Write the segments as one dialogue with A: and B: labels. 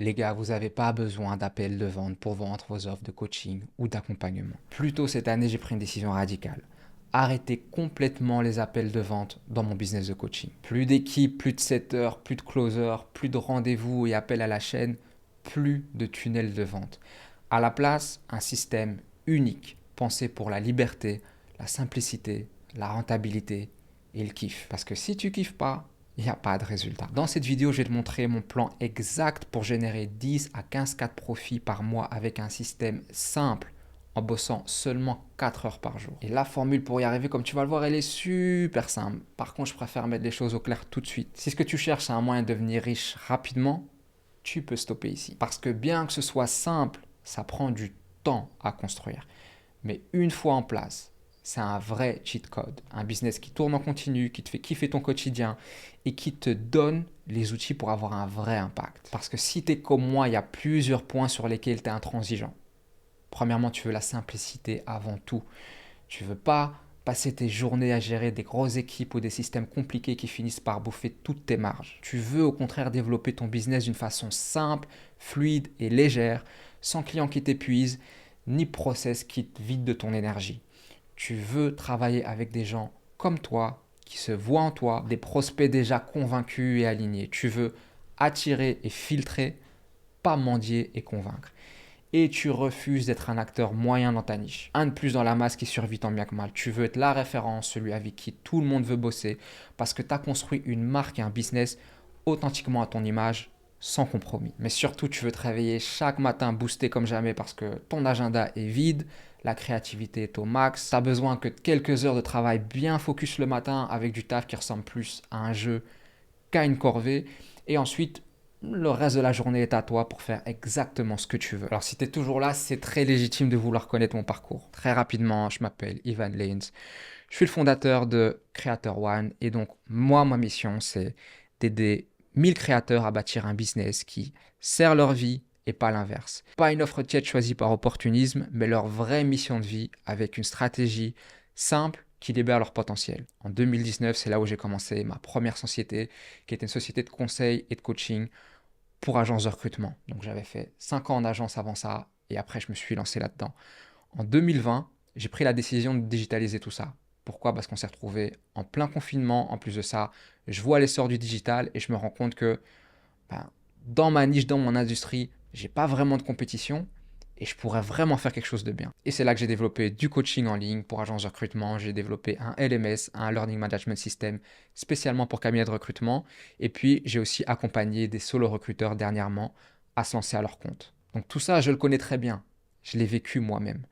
A: Les gars, vous n'avez pas besoin d'appel de vente pour vendre vos offres de coaching ou d'accompagnement. Plus tôt cette année, j'ai pris une décision radicale. Arrêter complètement les appels de vente dans mon business de coaching. Plus d'équipe, plus de setters, plus de closers, plus de rendez-vous et appels à la chaîne, plus de tunnels de vente. À la place, un système unique, pensé pour la liberté, la simplicité, la rentabilité et le kiff. Parce que si tu kiffes pas, il n'y a pas de résultat. Dans cette vidéo, je vais te montrer mon plan exact pour générer 10 à 15 cas de profit par mois avec un système simple en bossant seulement 4 heures par jour. Et la formule pour y arriver, comme tu vas le voir, elle est super simple. Par contre, je préfère mettre les choses au clair tout de suite. Si ce que tu cherches, c'est un moyen de devenir riche rapidement, tu peux stopper ici. Parce que bien que ce soit simple, ça prend du temps à construire. Mais une fois en place, c'est un vrai cheat code. Un business qui tourne en continu, qui te fait kiffer ton quotidien et qui te donne les outils pour avoir un vrai impact. Parce que si tu es comme moi, il y a plusieurs points sur lesquels tu es intransigeant. Premièrement, tu veux la simplicité avant tout. Tu veux pas passer tes journées à gérer des grosses équipes ou des systèmes compliqués qui finissent par bouffer toutes tes marges. Tu veux au contraire développer ton business d'une façon simple, fluide et légère, sans clients qui t'épuisent, ni process qui te vide de ton énergie. Tu veux travailler avec des gens comme toi, qui se voient en toi, des prospects déjà convaincus et alignés. Tu veux attirer et filtrer, pas mendier et convaincre. Et tu refuses d'être un acteur moyen dans ta niche. Un de plus dans la masse qui survit tant bien que mal. Tu veux être la référence, celui avec qui tout le monde veut bosser, parce que tu as construit une marque et un business authentiquement à ton image, sans compromis. Mais surtout, tu veux te réveiller chaque matin boosté comme jamais parce que ton agenda est vide, la créativité est au max, tu as besoin que de quelques heures de travail bien focus le matin avec du taf qui ressemble plus à un jeu qu'à une corvée. Et ensuite, le reste de la journée est à toi pour faire exactement ce que tu veux. Alors si tu es toujours là, c'est très légitime de vouloir connaître mon parcours. Très rapidement, je m'appelle Ivan Lanes. Je suis le fondateur de Creator One et donc moi, ma mission, c'est d'aider 1000 créateurs à bâtir un business qui sert leur vie et pas l'inverse. Pas une offre tiède choisie par opportunisme, mais leur vraie mission de vie avec une stratégie simple qui libère leur potentiel. En 2019, c'est là où j'ai commencé ma première société, qui était une société de conseil et de coaching pour agence de recrutement. Donc j'avais fait 5 ans en agence avant ça et après je me suis lancé là-dedans. En 2020, j'ai pris la décision de digitaliser tout ça. Pourquoi? Parce qu'on s'est retrouvé en plein confinement. En plus de ça, je vois l'essor du digital et je me rends compte que ben, dans ma niche, dans mon industrie, j'ai pas vraiment de compétition et je pourrais vraiment faire quelque chose de bien. Et c'est là que j'ai développé du coaching en ligne pour agence de recrutement. J'ai développé un LMS, un Learning Management System, spécialement pour cabinet de recrutement. Et puis, j'ai aussi accompagné des solo recruteurs dernièrement à se lancer à leur compte. Donc tout ça, je le connais très bien. Je l'ai vécu moi-même.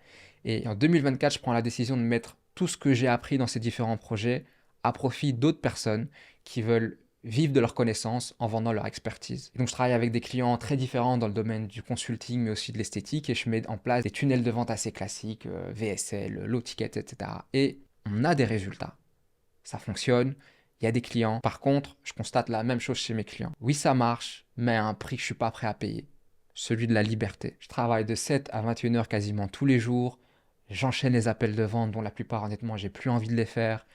A: Et en 2024, je prends la décision de mettre tout ce que j'ai appris dans ces différents projets à profit d'autres personnes qui veulent vivent de leurs connaissances en vendant leur expertise. Et donc je travaille avec des clients très différents dans le domaine du consulting mais aussi de l'esthétique et je mets en place des tunnels de vente assez classiques, VSL, low ticket, etc. Et on a des résultats. Ça fonctionne, il y a des clients. Par contre, je constate la même chose chez mes clients. Oui, ça marche, mais à un prix que je ne suis pas prêt à payer. Celui de la liberté. Je travaille de 7 à 21 heures quasiment tous les jours. J'enchaîne les appels de vente dont la plupart, honnêtement, j'ai plus envie de les faire.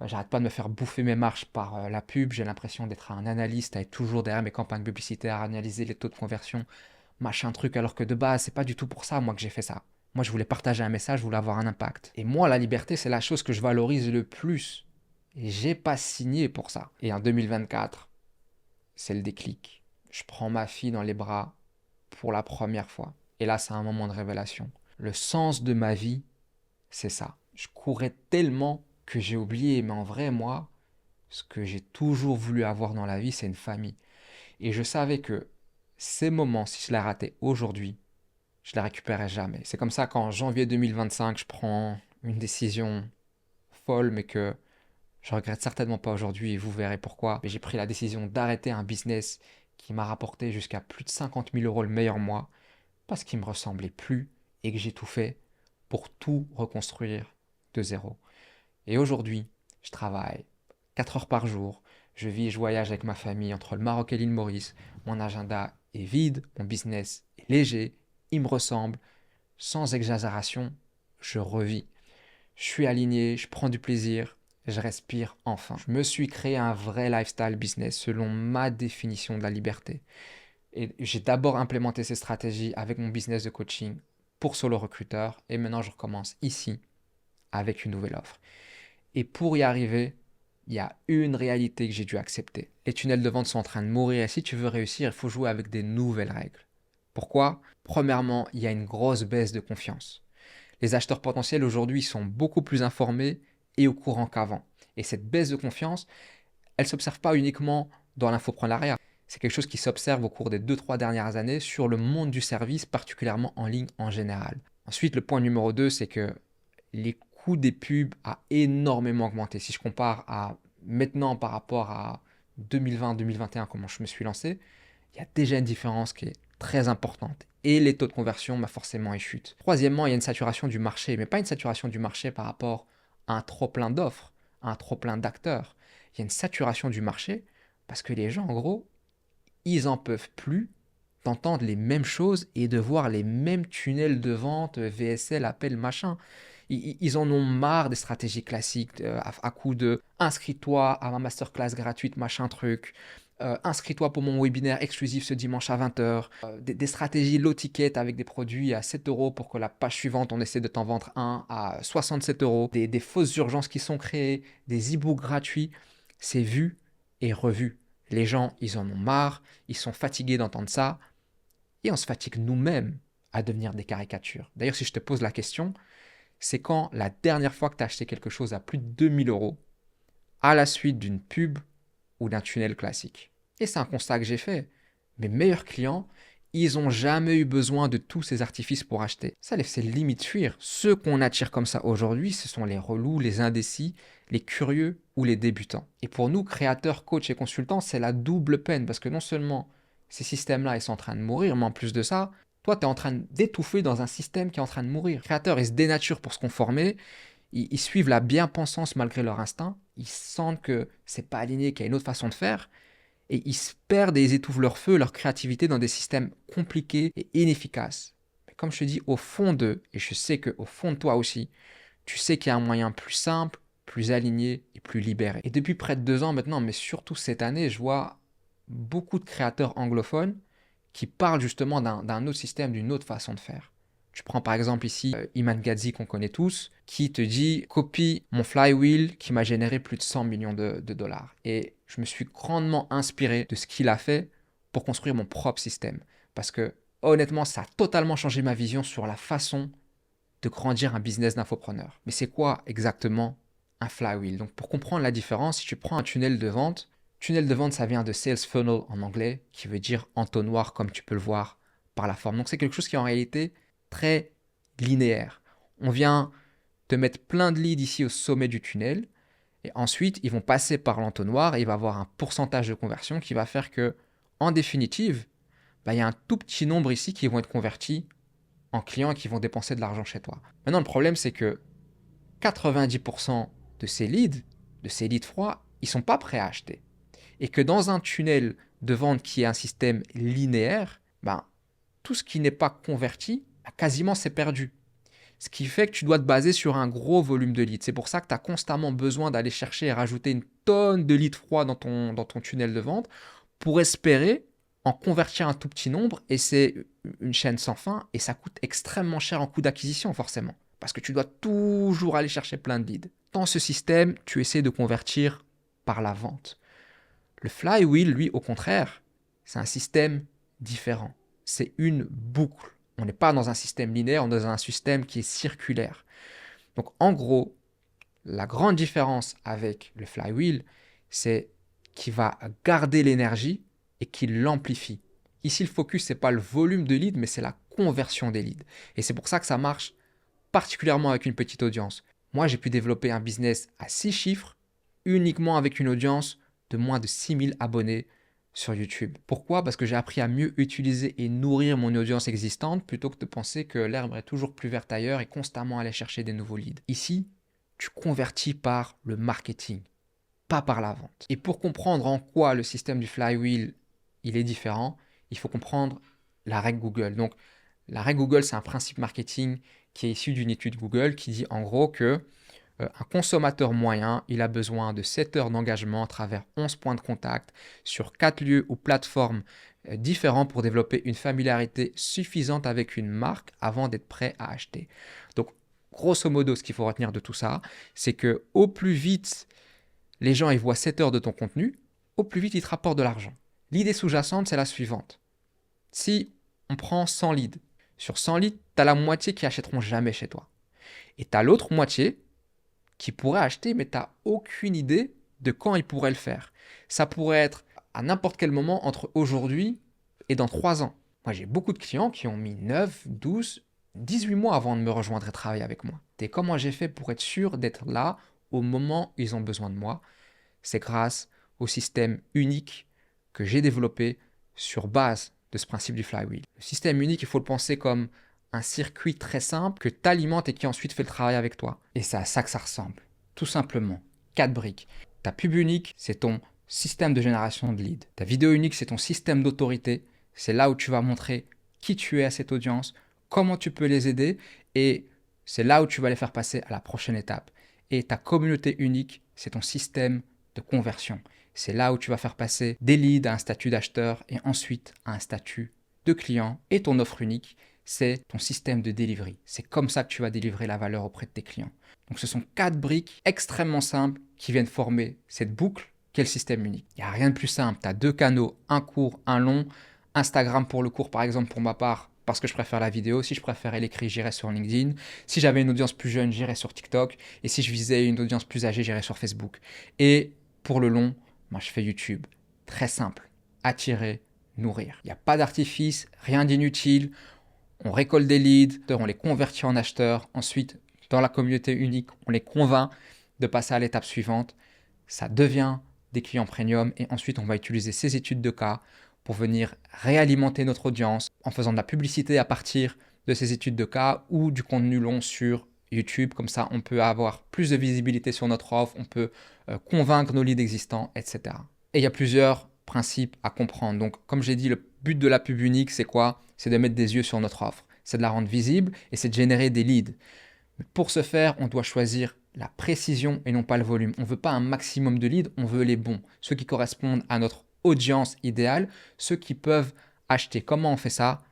A: J'arrête pas de me faire bouffer mes marches par la pub. J'ai l'impression d'être un analyste, à être toujours derrière mes campagnes publicitaires, à analyser les taux de conversion, machin truc, alors que de base, c'est pas du tout pour ça, moi, que j'ai fait ça. Moi, je voulais partager un message, je voulais avoir un impact. Et moi, la liberté, c'est la chose que je valorise le plus. Et j'ai pas signé pour ça. Et en 2024, c'est le déclic. Je prends ma fille dans les bras pour la première fois. Et là, c'est un moment de révélation. Le sens de ma vie, c'est ça. Je courais tellement que j'ai oublié, mais en vrai, moi, ce que j'ai toujours voulu avoir dans la vie, c'est une famille. Et je savais que ces moments, si je les ratais aujourd'hui, je les récupérais jamais. C'est comme ça qu'en janvier 2025, je prends une décision folle, mais que je regrette certainement pas aujourd'hui, et vous verrez pourquoi. Mais j'ai pris la décision d'arrêter un business qui m'a rapporté jusqu'à plus de 50 000 euros le meilleur mois, parce qu'il me ressemblait plus et que j'ai tout fait pour tout reconstruire de zéro. Et aujourd'hui, je travaille 4 heures par jour, je vis et je voyage avec ma famille entre le Maroc et l'île Maurice, mon agenda est vide, mon business est léger, il me ressemble, sans exagération, je revis. Je suis aligné, je prends du plaisir, je respire enfin. Je me suis créé un vrai lifestyle business selon ma définition de la liberté. Et j'ai d'abord implémenté ces stratégies avec mon business de coaching pour solo recruteur. Et maintenant, je recommence ici avec une nouvelle offre. Et pour y arriver, il y a une réalité que j'ai dû accepter. Les tunnels de vente sont en train de mourir et si tu veux réussir, il faut jouer avec des nouvelles règles. Pourquoi? Premièrement, il y a une grosse baisse de confiance. Les acheteurs potentiels aujourd'hui sont beaucoup plus informés et au courant qu'avant. Et cette baisse de confiance, elle ne s'observe pas uniquement dans l'infoprenariat. C'est quelque chose qui s'observe au cours des 2-3 dernières années sur le monde du service, particulièrement en ligne en général. Ensuite, le point numéro 2, c'est que les coûts des pubs a énormément augmenté. Si je compare à maintenant par rapport à 2020-2021, comment je me suis lancé, il y a déjà une différence qui est très importante. Et les taux de conversion, forcément, ils chutent. Troisièmement, il y a une saturation du marché, mais pas une saturation du marché par rapport à un trop plein d'offres, à un trop plein d'acteurs. Il y a une saturation du marché parce que les gens, en gros, ils en peuvent plus d'entendre les mêmes choses et de voir les mêmes tunnels de vente, VSL, appel, machin. Ils en ont marre des stratégies classiques à coup de inscris-toi à ma masterclass gratuite, machin truc. Inscris-toi pour mon webinaire exclusif ce dimanche à 20h. Des stratégies low ticket avec des produits à 7 euros pour que la page suivante, on essaie de t'en vendre un à 67 euros. Des fausses urgences qui sont créées, des e-books gratuits. C'est vu et revu. Les gens, ils en ont marre, ils sont fatigués d'entendre ça. Et on se fatigue nous-mêmes à devenir des caricatures. D'ailleurs, si je te pose la question, c'est quand la dernière fois que tu as acheté quelque chose à plus de 2000 euros à la suite d'une pub ou d'un tunnel classique. Et c'est un constat que j'ai fait. Mes meilleurs clients, ils n'ont jamais eu besoin de tous ces artifices pour acheter. Ça les fait limite fuir. Ceux qu'on attire comme ça aujourd'hui, ce sont les relous, les indécis, les curieux ou les débutants. Et pour nous, créateurs, coachs et consultants, c'est la double peine parce que non seulement ces systèmes-là, ils sont en train de mourir, mais en plus de ça, toi, tu es en train d'étouffer dans un système qui est en train de mourir. Les créateurs, ils se dénaturent pour se conformer, ils suivent la bien-pensance malgré leur instinct, ils sentent que c'est pas aligné, qu'il y a une autre façon de faire, et ils se perdent et ils étouffent leur feu, leur créativité dans des systèmes compliqués et inefficaces. Mais comme je te dis, au fond d'eux, et je sais qu'au fond de toi aussi, tu sais qu'il y a un moyen plus simple, plus aligné et plus libéré. Et depuis près de 2 ans maintenant, mais surtout cette année, je vois beaucoup de créateurs anglophones qui parlent justement d'un autre système, d'une autre façon de faire. Tu prends par exemple ici Iman Gadzhi qu'on connaît tous, qui te dit copie mon flywheel qui m'a généré plus de 100 millions de dollars. Et je me suis grandement inspiré de ce qu'il a fait pour construire mon propre système. Parce que honnêtement, ça a totalement changé ma vision sur la façon de grandir un business d'infopreneur. Mais c'est quoi exactement un flywheel? Donc pour comprendre la différence, si tu prends un tunnel de vente ça vient de sales funnel en anglais, qui veut dire entonnoir comme tu peux le voir par la forme. Donc c'est quelque chose qui est en réalité très linéaire. On vient te mettre plein de leads ici au sommet du tunnel, et ensuite ils vont passer par l'entonnoir et il va avoir un pourcentage de conversion qui va faire que, en définitive, il y a un tout petit nombre ici qui vont être convertis en clients et qui vont dépenser de l'argent chez toi. Maintenant, le problème, c'est que 90% de ces leads froids, ils ne sont pas prêts à acheter. Et que dans un tunnel de vente qui est un système linéaire, tout ce qui n'est pas converti, quasiment c'est perdu. Ce qui fait que tu dois te baser sur un gros volume de leads. C'est pour ça que tu as constamment besoin d'aller chercher et rajouter une tonne de leads froids dans ton tunnel de vente pour espérer en convertir un tout petit nombre. Et c'est une chaîne sans fin et ça coûte extrêmement cher en coût d'acquisition forcément. Parce que tu dois toujours aller chercher plein de leads. Dans ce système, tu essaies de convertir par la vente. Le flywheel, lui, au contraire, c'est un système différent. C'est une boucle. On n'est pas dans un système linéaire, on est dans un système qui est circulaire. Donc en gros, la grande différence avec le flywheel, c'est qu'il va garder l'énergie et qu'il l'amplifie. Ici, le focus, ce n'est pas le volume de leads, mais c'est la conversion des leads. Et c'est pour ça que ça marche particulièrement avec une petite audience. Moi, j'ai pu développer un business à 6 chiffres uniquement avec une audience de moins de 6000 abonnés sur YouTube. Pourquoi? Parce que j'ai appris à mieux utiliser et nourrir mon audience existante plutôt que de penser que l'herbe est toujours plus verte ailleurs et constamment aller chercher des nouveaux leads. Ici, tu convertis par le marketing, pas par la vente. Et pour comprendre en quoi le système du flywheel il est différent, il faut comprendre la règle Google. Donc, la règle Google, c'est un principe marketing qui est issu d'une étude Google qui dit en gros que Un consommateur moyen, il a besoin de 7 heures d'engagement à travers 11 points de contact sur 4 lieux ou plateformes différents pour développer une familiarité suffisante avec une marque avant d'être prêt à acheter. Donc, grosso modo, ce qu'il faut retenir de tout ça, c'est que au plus vite les gens ils voient 7 heures de ton contenu, au plus vite ils te rapportent de l'argent. L'idée sous-jacente, c'est la suivante. Si on prend 100 leads, sur 100 leads, tu as la moitié qui achèteront jamais chez toi. Et tu as l'autre moitié qui pourrait acheter, mais tu n'as aucune idée de quand ils pourraient le faire. Ça pourrait être à n'importe quel moment entre aujourd'hui et dans 3 ans. Moi, j'ai beaucoup de clients qui ont mis 9, 12, 18 mois avant de me rejoindre et travailler avec moi. Et comment j'ai fait pour être sûr d'être là au moment où ils ont besoin de moi? C'est grâce au système unique que j'ai développé sur base de ce principe du flywheel. Le système unique, il faut le penser comme un circuit très simple que tu alimentes et qui ensuite fait le travail avec toi. Et c'est à ça que ça ressemble. Tout simplement, 4 briques. Ta pub unique, c'est ton système de génération de leads. Ta vidéo unique, c'est ton système d'autorité. C'est là où tu vas montrer qui tu es à cette audience, comment tu peux les aider, et c'est là où tu vas les faire passer à la prochaine étape. Et ta communauté unique, c'est ton système de conversion. C'est là où tu vas faire passer des leads à un statut d'acheteur et ensuite à un statut de client. Et ton offre unique, c'est ton système de delivery. C'est comme ça que tu vas délivrer la valeur auprès de tes clients. Donc ce sont 4 briques extrêmement simples qui viennent former cette boucle qu'est le système unique. Il n'y a rien de plus simple. Tu as 2 canaux, un court, un long. Instagram pour le court, par exemple, pour ma part, parce que je préfère la vidéo. Si je préférais l'écrit, j'irais sur LinkedIn. Si j'avais une audience plus jeune, j'irais sur TikTok. Et si je visais une audience plus âgée, j'irais sur Facebook. Et pour le long, moi, je fais YouTube. Très simple. Attirer, nourrir. Il n'y a pas d'artifice, rien d'inutile. On récolte des leads, on les convertit en acheteurs. Ensuite, dans la communauté unique, on les convainc de passer à l'étape suivante. Ça devient des clients premium et ensuite, on va utiliser ces études de cas pour venir réalimenter notre audience en faisant de la publicité à partir de ces études de cas ou du contenu long sur YouTube. Comme ça, on peut avoir plus de visibilité sur notre offre, on peut convaincre nos leads existants, etc. Et il y a plusieurs principes à comprendre. Donc, comme j'ai dit, le but de la pub unique, c'est quoi? C'est de mettre des yeux sur notre offre. C'est de la rendre visible et c'est de générer des leads. Mais pour ce faire, on doit choisir la précision et non pas le volume. On ne veut pas un maximum de leads, on veut les bons, ceux qui correspondent à notre audience idéale, ceux qui peuvent acheter. Comment on fait ça?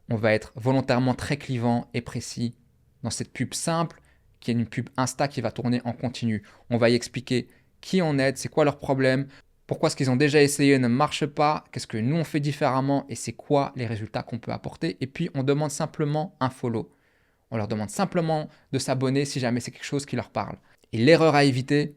A: On va être volontairement très clivant et précis dans cette pub simple, qui est une pub Insta qui va tourner en continu. On va y expliquer qui on aide, c'est quoi leur problème, pourquoi ce qu'ils ont déjà essayé ne marche pas, qu'est-ce que nous on fait différemment et c'est quoi les résultats qu'on peut apporter. Et puis on demande simplement un follow. On leur demande simplement de s'abonner si jamais c'est quelque chose qui leur parle. Et l'erreur à éviter,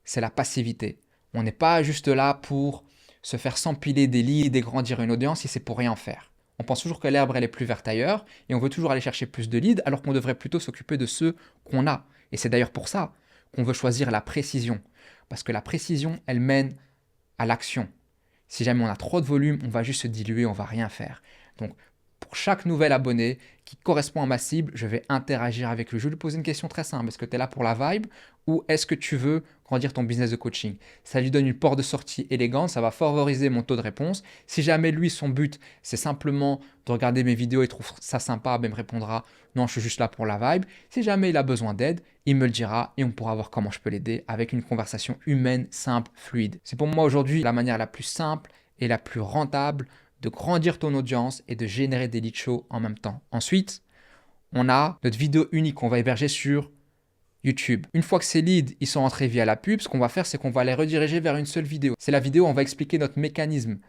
A: c'est la passivité. On n'est pas juste là pour se faire s'empiler des leads et grandir une audience si c'est pour rien faire. On pense toujours que l'herbe elle est plus verte ailleurs et on veut toujours aller chercher plus de leads alors qu'on devrait plutôt s'occuper de ceux qu'on a. Et c'est d'ailleurs pour ça qu'on veut choisir la précision. Parce que la précision, elle mène à l'action. Si jamais on a trop de volume, on va juste se diluer, on va rien faire. Donc, pour chaque nouvel abonné qui correspond à ma cible, je vais interagir avec lui. Je vais lui poser une question très simple. Est-ce que tu es là pour la vibe ou est-ce que tu veux grandir ton business de coaching? Ça lui donne une porte de sortie élégante, ça va favoriser mon taux de réponse. Si jamais lui, son but, c'est simplement de regarder mes vidéos et trouve ça sympa, ben il me répondra non, je suis juste là pour la vibe. Si jamais il a besoin d'aide, il me le dira et on pourra voir comment je peux l'aider avec une conversation humaine, simple, fluide. C'est pour moi aujourd'hui la manière la plus simple et la plus rentable de grandir ton audience et de générer des leads chauds en même temps. Ensuite, on a notre vidéo unique qu'on va héberger sur YouTube. Une fois que ces leads ils sont rentrés via la pub, ce qu'on va faire, c'est qu'on va les rediriger vers une seule vidéo. C'est la vidéo où on va expliquer notre mécanisme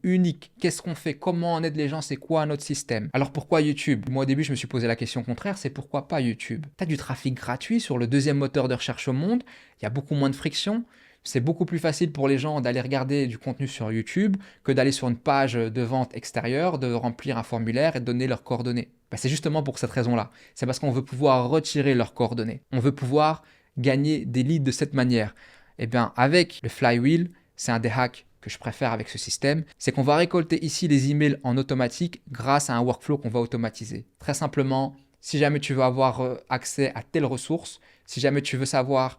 A: unique. Qu'est-ce qu'on fait? Comment on aide les gens? C'est quoi notre système? Alors pourquoi YouTube? Moi au début, je me suis posé la question contraire, c'est pourquoi pas YouTube? Tu as du trafic gratuit sur le deuxième moteur de recherche au monde, il y a beaucoup moins de friction. C'est beaucoup plus facile pour les gens d'aller regarder du contenu sur YouTube que d'aller sur une page de vente extérieure, de remplir un formulaire et de donner leurs coordonnées. C'est justement pour cette raison-là. C'est parce qu'on veut pouvoir retirer leurs coordonnées. On veut pouvoir gagner des leads de cette manière. Eh bien, avec le flywheel, c'est un des hacks que je préfère avec ce système, c'est qu'on va récolter ici les emails en automatique grâce à un workflow qu'on va automatiser. Très simplement, si jamais tu veux avoir accès à telle ressource, si jamais tu veux savoir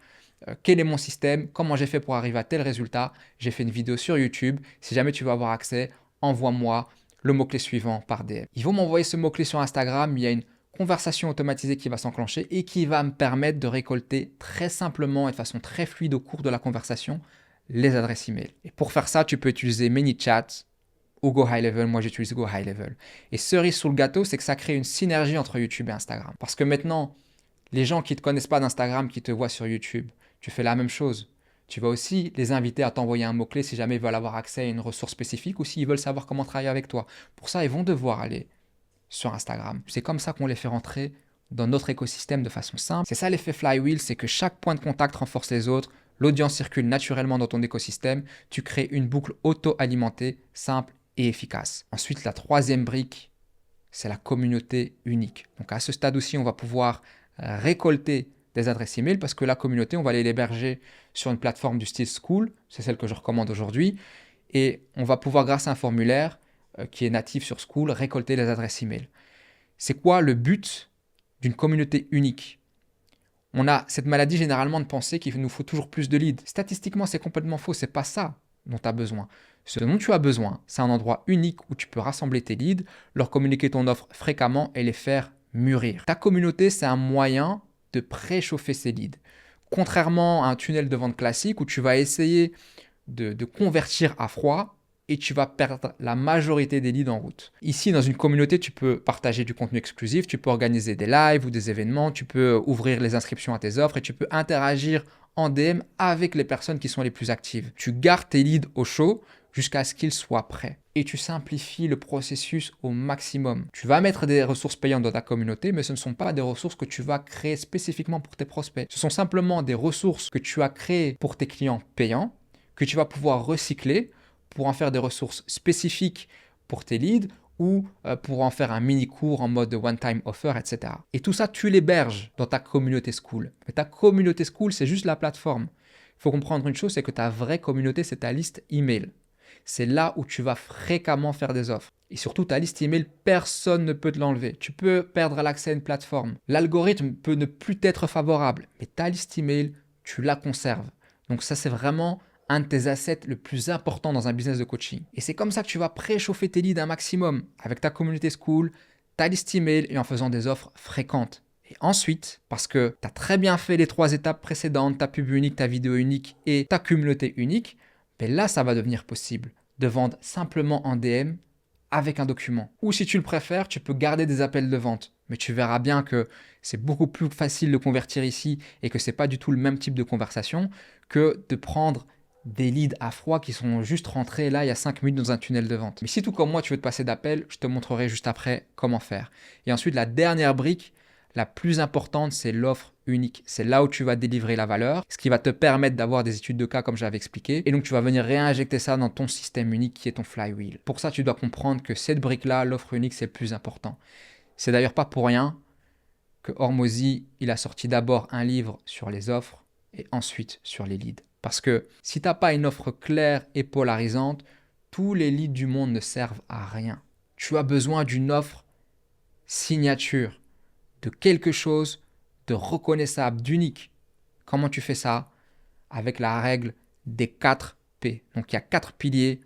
A: quel est mon système, comment j'ai fait pour arriver à tel résultat, j'ai fait une vidéo sur YouTube. Si jamais tu veux avoir accès, envoie-moi le mot-clé suivant par DM. Ils vont m'envoyer ce mot-clé sur Instagram, il y a une conversation automatisée qui va s'enclencher et qui va me permettre de récolter très simplement et de façon très fluide au cours de la conversation les adresses email. Et pour faire ça, tu peux utiliser ManyChat ou Go High Level. Moi, j'utilise Go High Level. Et cerise sur le gâteau, c'est que ça crée une synergie entre YouTube et Instagram. Parce que maintenant, les gens qui ne te connaissent pas d'Instagram, qui te voient sur YouTube, tu fais la même chose. Tu vas aussi les inviter à t'envoyer un mot-clé si jamais ils veulent avoir accès à une ressource spécifique ou s'ils veulent savoir comment travailler avec toi. Pour ça, ils vont devoir aller sur Instagram. C'est comme ça qu'on les fait rentrer dans notre écosystème de façon simple. C'est ça l'effet flywheel, c'est que chaque point de contact renforce les autres, l'audience circule naturellement dans ton écosystème, tu crées une boucle auto-alimentée, simple et efficace. Ensuite, la troisième brique, c'est la communauté unique. Donc à ce stade aussi, on va pouvoir récolter des adresses email parce que la communauté, on va aller l'héberger sur une plateforme du style School, c'est celle que je recommande aujourd'hui, et on va pouvoir, grâce à un formulaire qui est natif sur School, récolter les adresses email. C'est quoi le but d'une communauté unique? On a cette maladie généralement de penser qu'il nous faut toujours plus de leads. Statistiquement, c'est complètement faux, c'est pas ça dont tu as besoin. Ce dont tu as besoin, c'est un endroit unique où tu peux rassembler tes leads, leur communiquer ton offre fréquemment et les faire mûrir. Ta communauté, c'est un moyen de préchauffer ces leads. Contrairement à un tunnel de vente classique où tu vas essayer de convertir à froid et tu vas perdre la majorité des leads en route. Ici, dans une communauté, tu peux partager du contenu exclusif, tu peux organiser des lives ou des événements, tu peux ouvrir les inscriptions à tes offres et tu peux interagir en DM avec les personnes qui sont les plus actives. Tu gardes tes leads au chaud jusqu'à ce qu'ils soient prêts. Et tu simplifies le processus au maximum. Tu vas mettre des ressources payantes dans ta communauté, mais ce ne sont pas des ressources que tu vas créer spécifiquement pour tes prospects. Ce sont simplement des ressources que tu as créées pour tes clients payants, que tu vas pouvoir recycler pour en faire des ressources spécifiques pour tes leads ou pour en faire un mini cours en mode one-time offer, etc. Et tout ça, tu l'héberges dans ta communauté School. Mais ta communauté School, c'est juste la plateforme. Il faut comprendre une chose, c'est que ta vraie communauté, c'est ta liste email. C'est là où tu vas fréquemment faire des offres. Et surtout, ta liste email, personne ne peut te l'enlever. Tu peux perdre l'accès à une plateforme. L'algorithme peut ne plus être favorable, mais ta liste email, tu la conserves. Donc ça, c'est vraiment un de tes assets le plus important dans un business de coaching. Et c'est comme ça que tu vas préchauffer tes leads un maximum avec ta communauté School, ta liste email et en faisant des offres fréquentes. Et ensuite, parce que tu as très bien fait les 3 étapes précédentes, ta pub unique, ta vidéo unique et ta communauté unique, ben là, ça va devenir possible de vendre simplement en DM avec un document. Ou si tu le préfères, tu peux garder des appels de vente. Mais tu verras bien que c'est beaucoup plus facile de convertir ici et que ce n'est pas du tout le même type de conversation que de prendre des leads à froid qui sont juste rentrés là il y a 5 minutes dans un tunnel de vente. Mais si tout comme moi, tu veux te passer d'appel, je te montrerai juste après comment faire. Et ensuite, la dernière brique, la plus importante, c'est l'offre unique. C'est là où tu vas délivrer la valeur, ce qui va te permettre d'avoir des études de cas comme j'avais expliqué. Et donc, tu vas venir réinjecter ça dans ton système unique qui est ton flywheel. Pour ça, tu dois comprendre que cette brique-là, l'offre unique, c'est le plus important. C'est d'ailleurs pas pour rien que Hormozy, il a sorti d'abord un livre sur les offres et ensuite sur les leads. Parce que si tu n'as pas une offre claire et polarisante, tous les leads du monde ne servent à rien. Tu as besoin d'une offre signature, de quelque chose de reconnaissable, d'unique. Comment tu fais ça? Avec la règle des 4 P. Donc il y a 4 piliers.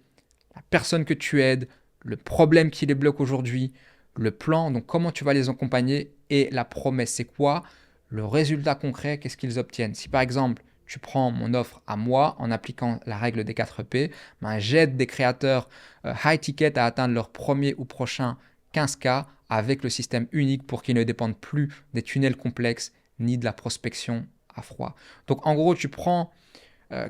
A: La personne que tu aides, le problème qui les bloque aujourd'hui, le plan, donc comment tu vas les accompagner et la promesse, c'est quoi? Le résultat concret, qu'est-ce qu'ils obtiennent? Si par exemple, tu prends mon offre à moi en appliquant la règle des 4 P, j'aide des créateurs high ticket à atteindre leur premier ou prochain 15K avec le système unique pour qu'ils ne dépendent plus des tunnels complexes ni de la prospection à froid. Donc en gros, tu prends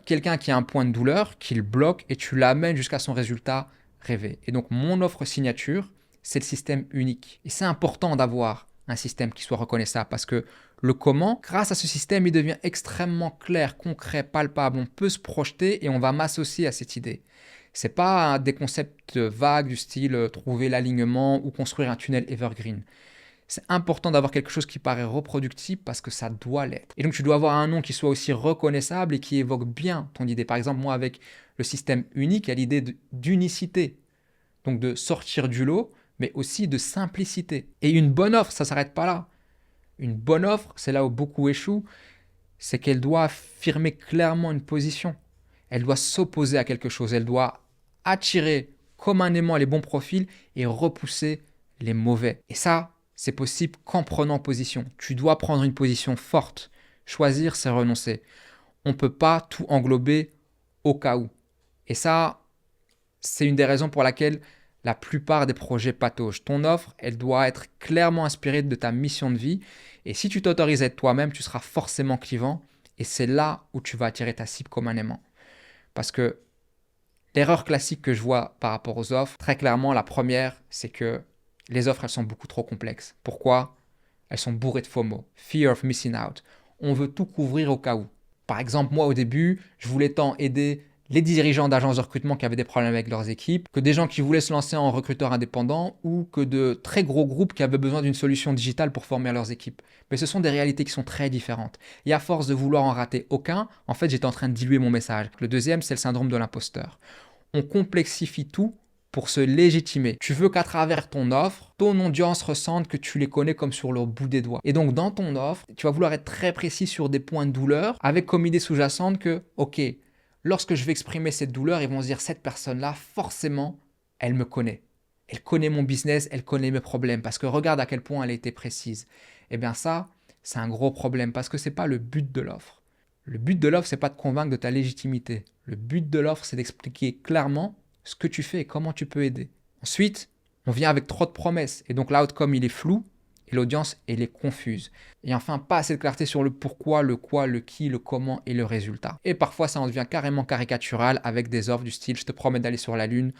A: quelqu'un qui a un point de douleur, qui le bloque et tu l'amènes jusqu'à son résultat rêvé. Et donc mon offre signature, c'est le système unique. Et c'est important d'avoir un système qui soit reconnaissable parce que le comment, grâce à ce système, il devient extrêmement clair, concret, palpable. On peut se projeter et on va m'associer à cette idée. Ce n'est pas des concepts vagues du style trouver l'alignement ou construire un tunnel evergreen. C'est important d'avoir quelque chose qui paraît reproductible parce que ça doit l'être. Et donc, tu dois avoir un nom qui soit aussi reconnaissable et qui évoque bien ton idée. Par exemple, moi, avec le système unique, il y a l'idée d'unicité. Donc, de sortir du lot, mais aussi de simplicité. Et une bonne offre, ça ne s'arrête pas là. Une bonne offre, c'est là où beaucoup échouent, c'est qu'elle doit affirmer clairement une position. Elle doit s'opposer à quelque chose. Elle doit attirer comme un aimant les bons profils et repousser les mauvais. Et ça, c'est possible qu'en prenant position. Tu dois prendre une position forte. Choisir, c'est renoncer. On ne peut pas tout englober au cas où. Et ça, c'est une des raisons pour laquelle la plupart des projets pataugent. Ton offre, elle doit être clairement inspirée de ta mission de vie. Et si tu t'autorises à être toi-même, tu seras forcément clivant. Et c'est là où tu vas attirer ta cible comme un aimant. Parce que l'erreur classique que je vois par rapport aux offres, très clairement, la première, c'est que les offres, elles sont beaucoup trop complexes. Pourquoi? Elles sont bourrées de FOMO, Fear of Missing Out. On veut tout couvrir au cas où. Par exemple, moi, au début, je voulais tant aider les dirigeants d'agences de recrutement qui avaient des problèmes avec leurs équipes, que des gens qui voulaient se lancer en recruteur indépendant ou que de très gros groupes qui avaient besoin d'une solution digitale pour former leurs équipes. Mais ce sont des réalités qui sont très différentes. Et à force de vouloir en rater aucun, en fait, j'étais en train de diluer mon message. Le deuxième, c'est le syndrome de l'imposteur. On complexifie tout pour se légitimer. Tu veux qu'à travers ton offre, ton audience ressente que tu les connais comme sur le bout des doigts. Et donc dans ton offre, tu vas vouloir être très précis sur des points de douleur avec comme idée sous-jacente que, ok, lorsque je vais exprimer cette douleur, ils vont se dire, cette personne-là, forcément, elle me connaît. Elle connaît mon business, elle connaît mes problèmes parce que regarde à quel point elle a été précise. Eh bien ça, c'est un gros problème parce que ce n'est pas le but de l'offre. Le but de l'offre, c'est pas de convaincre de ta légitimité. Le but de l'offre, c'est d'expliquer clairement ce que tu fais et comment tu peux aider. Ensuite, on vient avec trop de promesses et donc l'outcome, il est flou et l'audience, elle est confuse. Et enfin, pas assez de clarté sur le pourquoi, le quoi, le qui, le comment et le résultat. Et parfois, ça en devient carrément caricatural avec des offres du style « je te promets d'aller sur la Lune »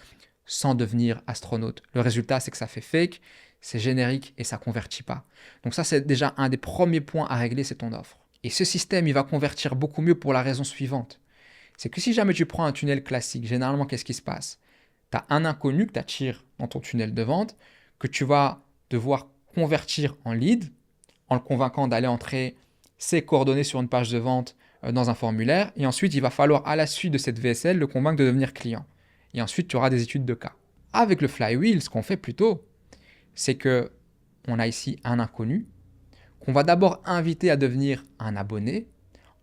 A: sans devenir astronaute. Le résultat, c'est que ça fait fake, c'est générique et ça ne convertit pas. Donc ça, c'est déjà un des premiers points à régler, c'est ton offre. Et ce système, il va convertir beaucoup mieux pour la raison suivante. C'est que si jamais tu prends un tunnel classique, généralement, qu'est-ce qui se passe? Tu as un inconnu que tu attires dans ton tunnel de vente, que tu vas devoir convertir en lead, en le convainquant d'aller entrer ses coordonnées sur une page de vente dans un formulaire. Et ensuite, il va falloir, à la suite de cette VSL, le convaincre de devenir client. Et ensuite, tu auras des études de cas. Avec le flywheel, ce qu'on fait plutôt, c'est que on a ici un inconnu, qu'on va d'abord inviter à devenir un abonné.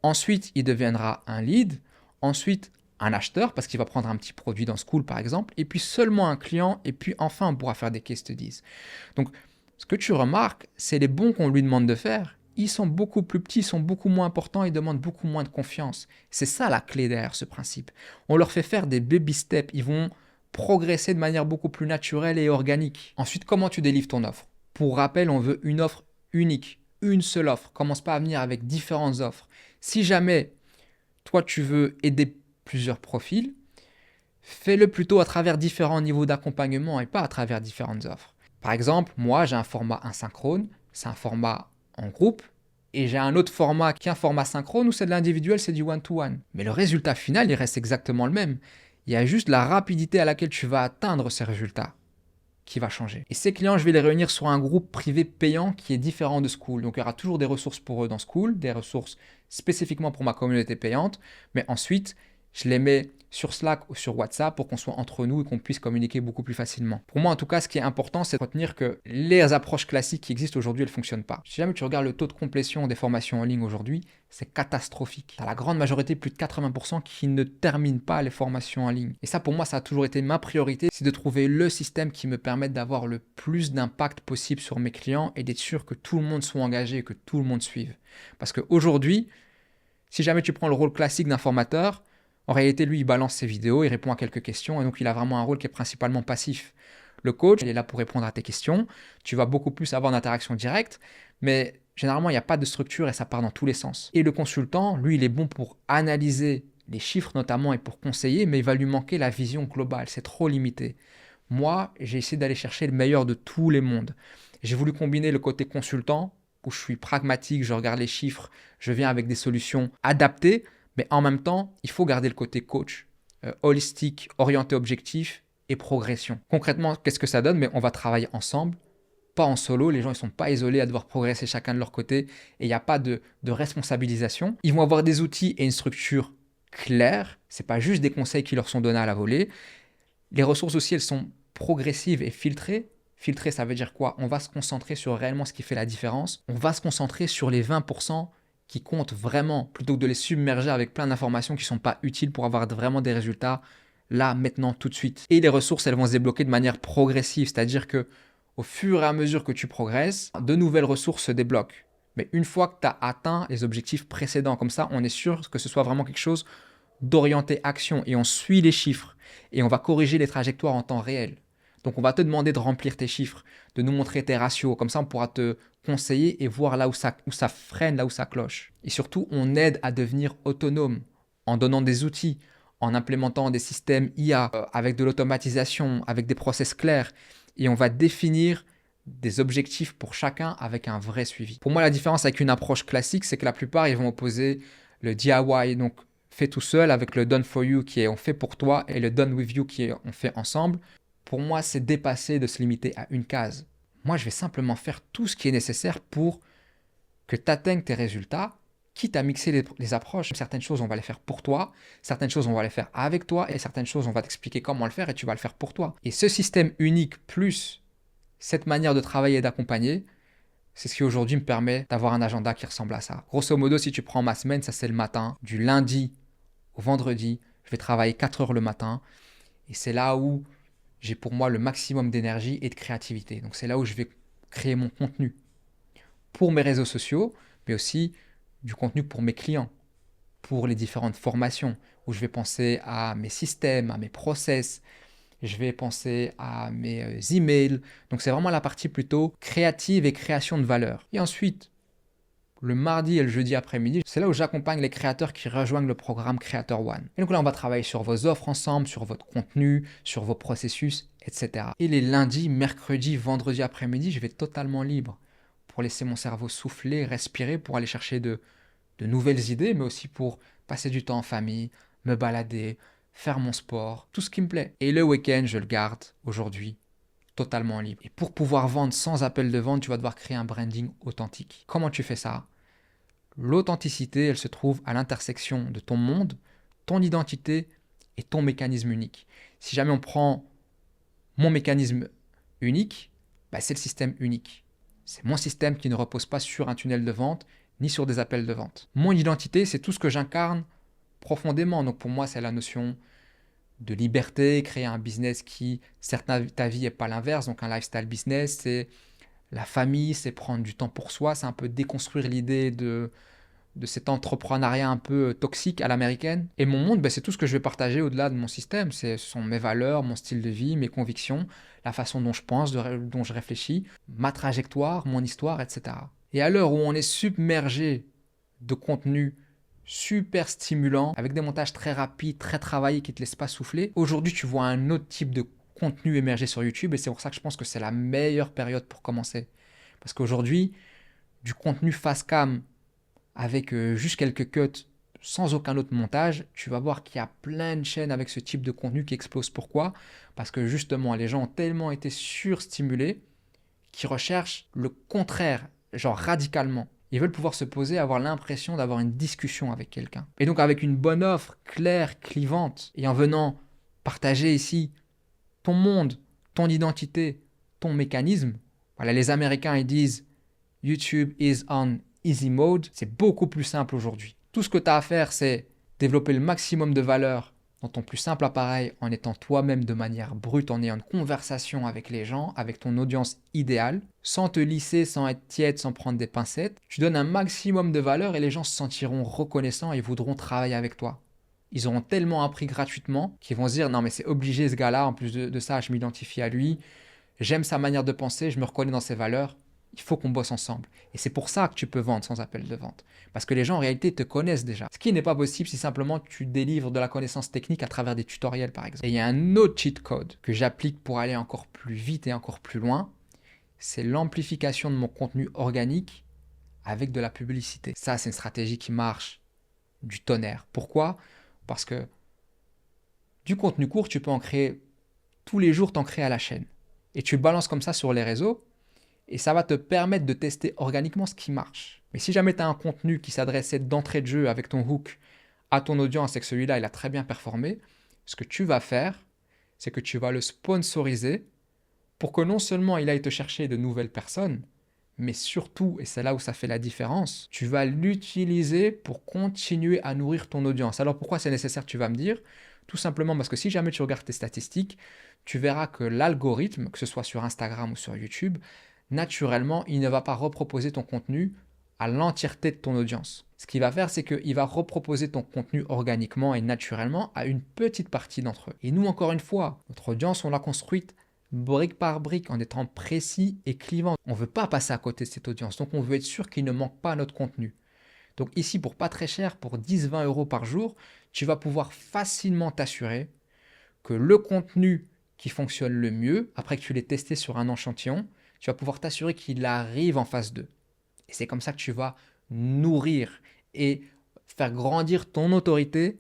A: Ensuite, il deviendra un lead. Ensuite, un acheteur parce qu'il va prendre un petit produit dans Skool par exemple. Et puis seulement un client. Et puis enfin, on pourra faire des case studies. Donc, ce que tu remarques, c'est les bons qu'on lui demande de faire. Ils sont beaucoup plus petits, ils sont beaucoup moins importants, ils demandent beaucoup moins de confiance. C'est ça la clé derrière ce principe. On leur fait faire des baby steps. Ils vont progresser de manière beaucoup plus naturelle et organique. Ensuite, comment tu délivres ton offre? Pour rappel, on veut une offre unique. Une seule offre. Commence pas à venir avec différentes offres. Si jamais toi tu veux aider plusieurs profils, fais-le plutôt à travers différents niveaux d'accompagnement et pas à travers différentes offres. Par exemple, moi j'ai un format asynchrone, c'est un format en groupe, et j'ai un autre format qui est un format synchrone où c'est de l'individuel, c'est du one-to-one. Mais le résultat final, il reste exactement le même. Il y a juste la rapidité à laquelle tu vas atteindre ces résultats qui va changer. Et ces clients, je vais les réunir sur un groupe privé payant qui est différent de Skool. Donc il y aura toujours des ressources pour eux dans Skool, des ressources spécifiquement pour ma communauté payante, mais ensuite, je les mets sur Slack ou sur WhatsApp pour qu'on soit entre nous et qu'on puisse communiquer beaucoup plus facilement. Pour moi, en tout cas, ce qui est important, c'est de retenir que les approches classiques qui existent aujourd'hui, elles ne fonctionnent pas. Si jamais tu regardes le taux de complétion des formations en ligne aujourd'hui, c'est catastrophique. Tu as la grande majorité, plus de 80%, qui ne terminent pas les formations en ligne. Et ça, pour moi, ça a toujours été ma priorité, c'est de trouver le système qui me permette d'avoir le plus d'impact possible sur mes clients et d'être sûr que tout le monde soit engagé et que tout le monde suive. Parce qu'aujourd'hui, si jamais tu prends le rôle classique d'un formateur, en réalité, lui, il balance ses vidéos, il répond à quelques questions, et donc il a vraiment un rôle qui est principalement passif. Le coach, il est là pour répondre à tes questions, tu vas beaucoup plus avoir d'interaction directe, mais généralement, il n'y a pas de structure et ça part dans tous les sens. Et le consultant, lui, il est bon pour analyser les chiffres notamment et pour conseiller, mais il va lui manquer la vision globale, c'est trop limité. Moi, j'ai essayé d'aller chercher le meilleur de tous les mondes. J'ai voulu combiner le côté consultant, où je suis pragmatique, je regarde les chiffres, je viens avec des solutions adaptées, mais en même temps, il faut garder le côté coach, holistique, orienté objectif et progression. Concrètement, qu'est-ce que ça donne? Mais on va travailler ensemble, pas en solo. Les gens ne sont pas isolés à devoir progresser chacun de leur côté et il n'y a pas de responsabilisation. Ils vont avoir des outils et une structure claire. Ce n'est pas juste des conseils qui leur sont donnés à la volée. Les ressources aussi, elles sont progressives et filtrées. Filtrer, ça veut dire quoi? On va se concentrer sur réellement ce qui fait la différence. On va se concentrer sur les 20% qui comptent vraiment, plutôt que de les submerger avec plein d'informations qui ne sont pas utiles pour avoir vraiment des résultats là, maintenant, tout de suite. Et les ressources, elles vont se débloquer de manière progressive, c'est-à-dire que au fur et à mesure que tu progresses, de nouvelles ressources se débloquent. Mais une fois que tu as atteint les objectifs précédents, comme ça, on est sûr que ce soit vraiment quelque chose d'orienté action et on suit les chiffres et on va corriger les trajectoires en temps réel. Donc on va te demander de remplir tes chiffres, de nous montrer tes ratios, comme ça on pourra te conseiller et voir là où ça freine, là où ça cloche. Et surtout, on aide à devenir autonome en donnant des outils, en implémentant des systèmes IA avec de l'automatisation, avec des process clairs et on va définir des objectifs pour chacun avec un vrai suivi. Pour moi, la différence avec une approche classique, c'est que la plupart, ils vont opposer le DIY, donc fait tout seul, avec le done for you qui est on fait pour toi et le done with you qui est on fait ensemble. Pour moi, c'est dépasser de se limiter à une case. Moi, je vais simplement faire tout ce qui est nécessaire pour que tu atteignes tes résultats, quitte à mixer les approches. Certaines choses, on va les faire pour toi, certaines choses, on va les faire avec toi et certaines choses, on va t'expliquer comment le faire et tu vas le faire pour toi. Et ce système unique plus cette manière de travailler et d'accompagner, c'est ce qui aujourd'hui me permet d'avoir un agenda qui ressemble à ça. Grosso modo, si tu prends ma semaine, ça c'est le matin, du lundi au vendredi, je vais travailler 4 heures le matin et c'est là où j'ai pour moi le maximum d'énergie et de créativité. Donc c'est là où je vais créer mon contenu pour mes réseaux sociaux, mais aussi du contenu pour mes clients, pour les différentes formations, où je vais penser à mes systèmes, à mes process, je vais penser à mes emails. Donc c'est vraiment la partie plutôt créative et création de valeur. Et ensuite, le mardi et le jeudi après-midi, c'est là où j'accompagne les créateurs qui rejoignent le programme Creator One. Et donc là, on va travailler sur vos offres ensemble, sur votre contenu, sur vos processus, etc. Et les lundis, mercredis, vendredi après-midi, je vais être totalement libre pour laisser mon cerveau souffler, respirer, pour aller chercher de nouvelles idées, mais aussi pour passer du temps en famille, me balader, faire mon sport, tout ce qui me plaît. Et le week-end, je le garde aujourd'hui totalement libre. Et pour pouvoir vendre sans appel de vente, tu vas devoir créer un branding authentique. Comment tu fais ça? L'authenticité, elle se trouve à l'intersection de ton monde, ton identité et ton mécanisme unique. Si jamais on prend mon mécanisme unique, c'est le système unique. C'est mon système qui ne repose pas sur un tunnel de vente ni sur des appels de vente. Mon identité, c'est tout ce que j'incarne profondément. Donc pour moi, c'est la notion de liberté, créer un business qui, certes, ta vie n'est pas l'inverse, donc un lifestyle business, c'est la famille, c'est prendre du temps pour soi, c'est un peu déconstruire l'idée de cet entrepreneuriat un peu toxique à l'américaine. Et mon monde, c'est tout ce que je vais partager au-delà de mon système. Ce sont mes valeurs, mon style de vie, mes convictions, la façon dont je pense, dont je réfléchis, ma trajectoire, mon histoire, etc. Et à l'heure où on est submergé de contenu super stimulant, avec des montages très rapides, très travaillés qui ne te laissent pas souffler, aujourd'hui tu vois un autre type de contenu émerger sur YouTube et c'est pour ça que je pense que c'est la meilleure période pour commencer. Parce qu'aujourd'hui, du contenu face cam avec juste quelques cuts sans aucun autre montage, tu vas voir qu'il y a plein de chaînes avec ce type de contenu qui explosent. Pourquoi? Parce que justement, les gens ont tellement été surstimulés qu'ils recherchent le contraire, genre radicalement. Ils veulent pouvoir se poser, avoir l'impression d'avoir une discussion avec quelqu'un. Et donc avec une bonne offre claire, clivante, et en venant partager ici ton monde, ton identité, ton mécanisme. Voilà, les Américains, ils disent YouTube is on easy mode. C'est beaucoup plus simple aujourd'hui. Tout ce que tu as à faire, c'est développer le maximum de valeur dans ton plus simple appareil en étant toi-même de manière brute, en ayant une conversation avec les gens, avec ton audience idéale, sans te lisser, sans être tiède, sans prendre des pincettes. Tu donnes un maximum de valeur et les gens se sentiront reconnaissants et voudront travailler avec toi. Ils auront tellement appris gratuitement qu'ils vont se dire non mais c'est obligé ce gars-là, en plus de ça je m'identifie à lui, j'aime sa manière de penser, je me reconnais dans ses valeurs, il faut qu'on bosse ensemble. Et c'est pour ça que tu peux vendre sans appel de vente. Parce que les gens en réalité te connaissent déjà. Ce qui n'est pas possible si simplement tu délivres de la connaissance technique à travers des tutoriels par exemple. Et il y a un autre cheat code que j'applique pour aller encore plus vite et encore plus loin, c'est l'amplification de mon contenu organique avec de la publicité. Ça c'est une stratégie qui marche du tonnerre. Pourquoi? Parce que du contenu court, tu peux en créer tous les jours, t'en créer à la chaîne. Et tu le balances comme ça sur les réseaux et ça va te permettre de tester organiquement ce qui marche. Mais si jamais tu as un contenu qui s'adressait d'entrée de jeu avec ton hook à ton audience et que celui-là, il a très bien performé, ce que tu vas faire, c'est que tu vas le sponsoriser pour que non seulement il aille te chercher de nouvelles personnes, mais surtout, et c'est là où ça fait la différence, tu vas l'utiliser pour continuer à nourrir ton audience. Alors pourquoi c'est nécessaire, tu vas me dire? Tout simplement parce que si jamais tu regardes tes statistiques, tu verras que l'algorithme, que ce soit sur Instagram ou sur YouTube, naturellement, il ne va pas reproposer ton contenu à l'entièreté de ton audience. Ce qu'il va faire, c'est qu'il va reproposer ton contenu organiquement et naturellement à une petite partie d'entre eux. Et nous, encore une fois, notre audience, on l'a construite brique par brique en étant précis et clivant. On ne veut pas passer à côté de cette audience, donc on veut être sûr qu'il ne manque pas notre contenu. Donc ici, pour pas très cher, pour 10-20 euros par jour, tu vas pouvoir facilement t'assurer que le contenu qui fonctionne le mieux, après que tu l'aies testé sur un échantillon, tu vas pouvoir t'assurer qu'il arrive en phase 2. Et c'est comme ça que tu vas nourrir et faire grandir ton autorité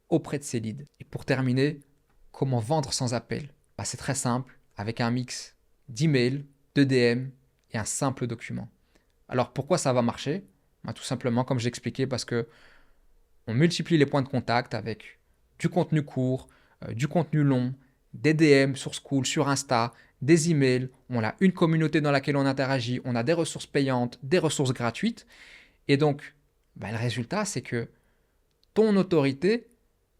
A: auprès de ces leads. Et pour terminer, comment vendre sans appel? C'est très simple, avec un mix d'email, de DM et un simple document. Alors pourquoi ça va marcher? Tout simplement, comme j'expliquais, parce que on multiplie les points de contact avec du contenu court, du contenu long, des DM sur Skool, sur Insta, des emails, on a une communauté dans laquelle on interagit, on a des ressources payantes, des ressources gratuites. Et donc, le résultat, c'est que ton autorité,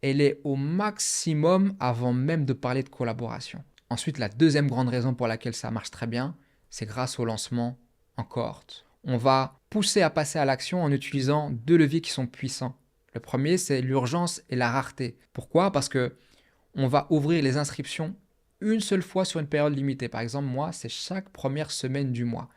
A: elle est au maximum avant même de parler de collaboration. Ensuite, la deuxième grande raison pour laquelle ça marche très bien, c'est grâce au lancement en cohorte. On va pousser à passer à l'action en utilisant deux leviers qui sont puissants. Le premier, c'est l'urgence et la rareté. Pourquoi? Parce que on va ouvrir les inscriptions une seule fois sur une période limitée. Par exemple, moi, c'est chaque première semaine du mois.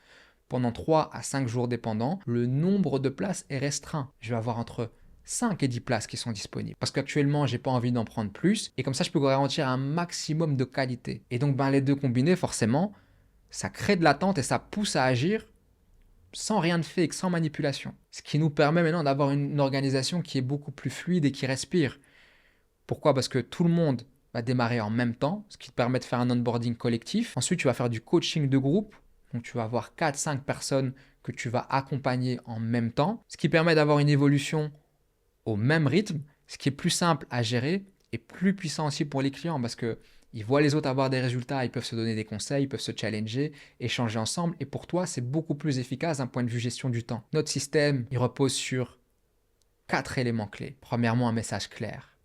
A: Pendant 3 à 5 jours dépendant, le nombre de places est restreint. Je vais avoir entre 5 et 10 places qui sont disponibles. Parce qu'actuellement, je n'ai pas envie d'en prendre plus. Et comme ça, je peux garantir un maximum de qualité. Et donc, les deux combinés, forcément, ça crée de l'attente et ça pousse à agir sans rien de fake, sans manipulation. Ce qui nous permet maintenant d'avoir une organisation qui est beaucoup plus fluide et qui respire. Pourquoi? Parce que tout le monde va démarrer en même temps, ce qui te permet de faire un onboarding collectif. Ensuite, tu vas faire du coaching de groupe. Donc, tu vas avoir 4-5 personnes que tu vas accompagner en même temps, ce qui permet d'avoir une évolution au même rythme, ce qui est plus simple à gérer et plus puissant aussi pour les clients parce qu'ils voient les autres avoir des résultats, ils peuvent se donner des conseils, ils peuvent se challenger, échanger ensemble. Et pour toi, c'est beaucoup plus efficace d'un point de vue gestion du temps. Notre système, il repose sur 4 éléments clés. Premièrement, un message clair.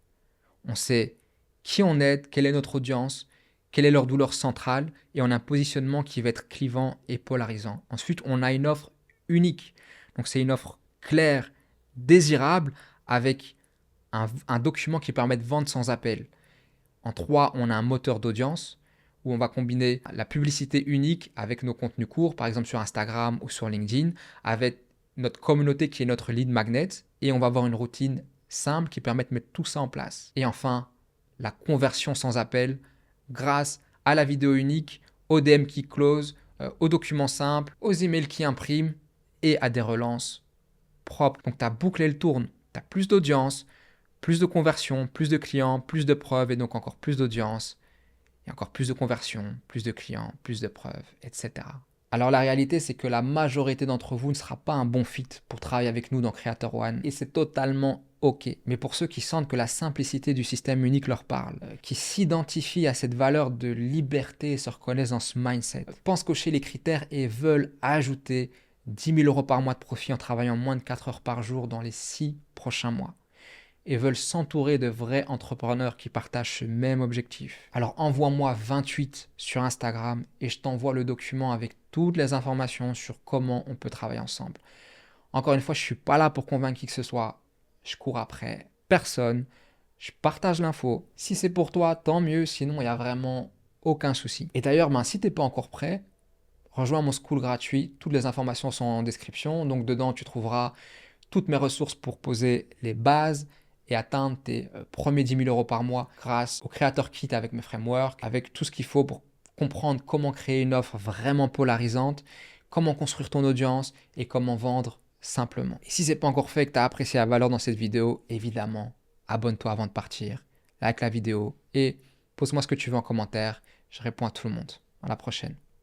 A: On sait qui on aide, quelle est notre audience, quelle est leur douleur centrale et on a un positionnement qui va être clivant et polarisant. Ensuite, on a une offre unique. Donc, c'est une offre claire, désirable, avec un document qui permet de vendre sans appel. En 3, on a un moteur d'audience où on va combiner la publicité unique avec nos contenus courts, par exemple sur Instagram ou sur LinkedIn, avec notre communauté qui est notre lead magnet et on va avoir une routine simple qui permet de mettre tout ça en place. Et enfin, la conversion sans appel grâce à la vidéo unique, aux DM qui close, aux documents simples, aux emails qui impriment et à des relances propres. Donc, tu as bouclé le tour, tu as plus d'audience, plus de conversion, plus de clients, plus de preuves et donc encore plus d'audience et encore plus de conversion, plus de clients, plus de preuves, etc. Alors la réalité, c'est que la majorité d'entre vous ne sera pas un bon fit pour travailler avec nous dans Creator One et c'est totalement OK. Mais pour ceux qui sentent que la simplicité du système unique leur parle, qui s'identifient à cette valeur de liberté et se reconnaissent dans ce mindset, pensent cocher les critères et veulent ajouter 10 000 euros par mois de profit en travaillant moins de 4 heures par jour dans les 6 prochains mois et veulent s'entourer de vrais entrepreneurs qui partagent ce même objectif. Alors envoie-moi 28 sur Instagram et je t'envoie le document avec toutes les informations sur comment on peut travailler ensemble. Encore une fois, je ne suis pas là pour convaincre qui que ce soit. Je cours après personne. Je partage l'info. Si c'est pour toi, tant mieux. Sinon, il n'y a vraiment aucun souci. Et d'ailleurs, si tu n'es pas encore prêt, rejoins mon school gratuit. Toutes les informations sont en description. Donc dedans, tu trouveras toutes mes ressources pour poser les bases et atteindre tes premiers 10 000 euros par mois grâce au Creator Kit avec mes frameworks, avec tout ce qu'il faut pour comprendre comment créer une offre vraiment polarisante, comment construire ton audience et comment vendre simplement. Et si ce n'est pas encore fait et que tu as apprécié la valeur dans cette vidéo, évidemment, abonne-toi avant de partir, like la vidéo et pose-moi ce que tu veux en commentaire. Je réponds à tout le monde. À la prochaine.